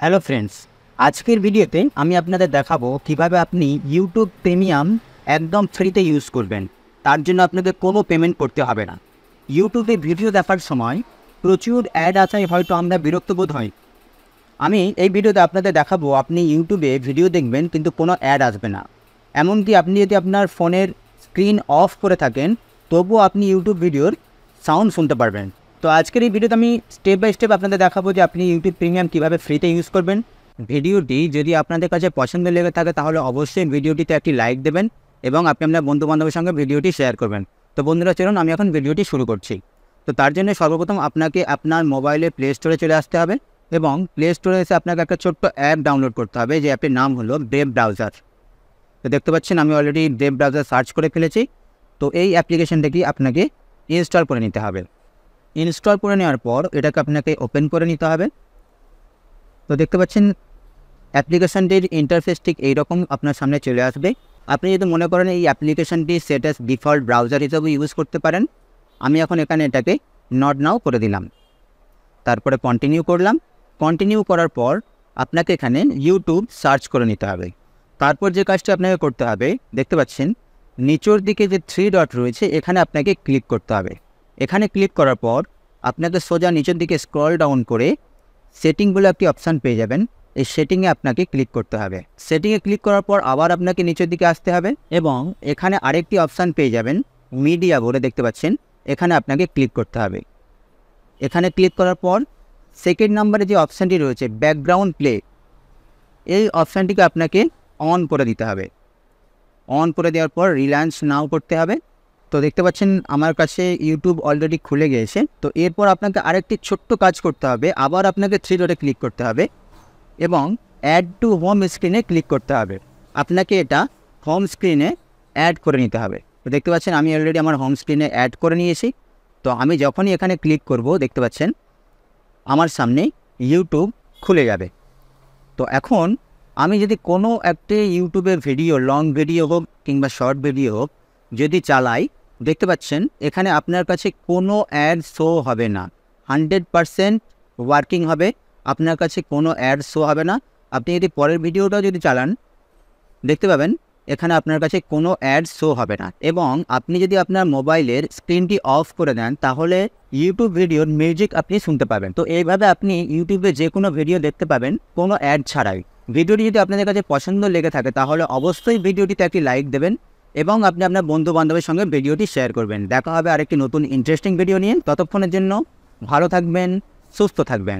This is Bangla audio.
হ্যালো ফ্রেন্ডস, আজকের ভিডিওতে আমি আপনাদের দেখাবো কিভাবে আপনি ইউটিউব প্রিমিয়াম একদম ফ্রিতে ইউজ করবেন। তার জন্য আপনাদের কোনো পেমেন্ট করতে হবে না। ইউটিউবে ভিডিও দেখার সময় প্রচুর অ্যাড আসায় হয়তো আমরা বিরক্ত বোধ হই। আমি এই ভিডিওতে আপনাদের দেখাবো আপনি ইউটিউবে ভিডিও দেখবেন কিন্তু কোনো অ্যাড আসবে না। এমনকি আপনি যদি আপনার ফোনের স্ক্রিন অফ করে থাকেন তবুও আপনি ইউটিউব ভিডিওর সাউন্ড শুনতে পারবেন। তো আজকের এই ভিডিওতে আমি স্টেপ বাই স্টেপ আপনাদের দেখাবো যে আপনি ইউটিউব প্রিমিয়াম কীভাবে ফ্রিতে ইউজ করবেন। ভিডিওটি যদি আপনাদের কাছে পছন্দ লেগে থাকে তাহলে অবশ্যই ভিডিওটিতে একটি লাইক দেবেন এবং আপনি আপনার বন্ধুবান্ধবের সঙ্গে ভিডিওটি শেয়ার করবেন। তো বন্ধুরা চলুন আমি এখন ভিডিওটি শুরু করছি। তো তার জন্য সর্বপ্রথম আপনাকে আপনার মোবাইলে প্লে স্টোরে চলে আসতে হবে এবং প্লে স্টোরে এসে আপনাকে একটা ছোট্ট অ্যাপ ডাউনলোড করতে হবে, যে অ্যাপের নাম হলো ব্রেভ ব্রাউজার। তো দেখতে পাচ্ছেন আমি অলরেডি ব্রেভ ব্রাউজার সার্চ করে ফেলেছি। তো এই অ্যাপ্লিকেশনটাকে আপনাকে ইনস্টল করে নিতে হবে। ইনস্টল করে নেওয়ার পর এটাকে আপনাকে ওপেন করে নিতে হবে। তো দেখতে পাচ্ছেন অ্যাপ্লিকেশনটির ইন্টারফেস ঠিক এইরকম আপনার সামনে চলে আসবে। আপনি যদি মনে করেন এই অ্যাপ্লিকেশনটি সেট অ্যাজ ডিফল্ট ব্রাউজার হিসেবে ইউজ করতে পারেন, আমি এখন এখানে এটাকে নট নাও করে দিলাম। তারপরে কন্টিনিউ করলাম। কন্টিনিউ করার পর আপনাকে এখানে ইউটিউব সার্চ করে নিতে হবে। তারপর যে কাজটা আপনাকে করতে হবে, দেখতে পাচ্ছেন নিচের দিকে যে 3 ডট রয়েছে এখানে আপনাকে ক্লিক করতে হবে। এখানে ক্লিক করার পর আপনাকে সোজা নিচের দিকে স্ক্রল ডাউন করে সেটিং বলে একটি অপশান পেয়ে যাবেন। এই সেটিংয়ে আপনাকে ক্লিক করতে হবে। সেটিংয়ে ক্লিক করার পর আবার আপনাকে নিচের দিকে আসতে হবে এবং এখানে আরেকটি অপশান পেয়ে যাবেন মিডিয়া বলে, দেখতে পাচ্ছেন এখানে আপনাকে ক্লিক করতে হবে। এখানে ক্লিক করার পর সেকেন্ড নম্বরে যে অপশানটি রয়েছে ব্যাকগ্রাউন্ড প্লে, এই অপশানটিকে আপনাকে অন করে দিতে হবে। অন করে দেওয়ার পর রিলায়েন্স নাও করতে হবে। তো দেখতে পাচ্ছেন আমার কাছে ইউটিউব অলরেডি খুলে গিয়েছে। তো এরপর আপনাকে আরেকটি ছোট্ট কাজ করতে হবে, আবার আপনাকে 3 ডটে ক্লিক করতে হবে এবং অ্যাড টু হোম স্ক্রিনে ক্লিক করতে হবে। আপনাকে এটা হোম স্ক্রিনে অ্যাড করে নিতে হবে। তো দেখতে পাচ্ছেন আমি অলরেডি আমার হোম স্ক্রিনে অ্যাড করে নিয়েছি। তো আমি যখনই এখানে ক্লিক করব দেখতে পাচ্ছেন আমার সামনে ইউটিউব খুলে যাবে। তো এখন আমি যদি কোনো একটি ইউটিউবের ভিডিও, লং ভিডিও হোক কিংবা শর্ট ভিডিও হোক যদি চালাই, দেখতে পাচ্ছেন এখানে আপনার কাছে কোনো অ্যাড শো হবে না। 100% ওয়ার্কিং হবে, আপনার কাছে কোনো অ্যাড শো হবে না। আপনি যদি পরের ভিডিওটাও যদি চালান দেখতে পাবেন এখানে আপনার কাছে কোনো অ্যাড শো হবে না। এবং আপনি যদি আপনার মোবাইলের স্ক্রিনটি অফ করে দেন তাহলে ইউটিউব ভিডিওর মিউজিক আপনি শুনতে পাবেন। তো এইভাবে আপনি ইউটিউবে যে কোনো ভিডিও দেখতে পাবেন কোনো অ্যাড ছাড়াই। ভিডিওটি যদি আপনাদের কাছে পছন্দ লেগে থাকে তাহলে অবশ্যই ভিডিওটিতে একটি লাইক দেবেন এবং আপনি আপনার বন্ধু বান্ধবের সঙ্গে ভিডিওটি শেয়ার করবেন। দেখা হবে আরেকটি নতুন ইন্টারেস্টিং ভিডিও নিয়ে। ততক্ষণের জন্য ভালো থাকবেন, সুস্থ থাকবেন।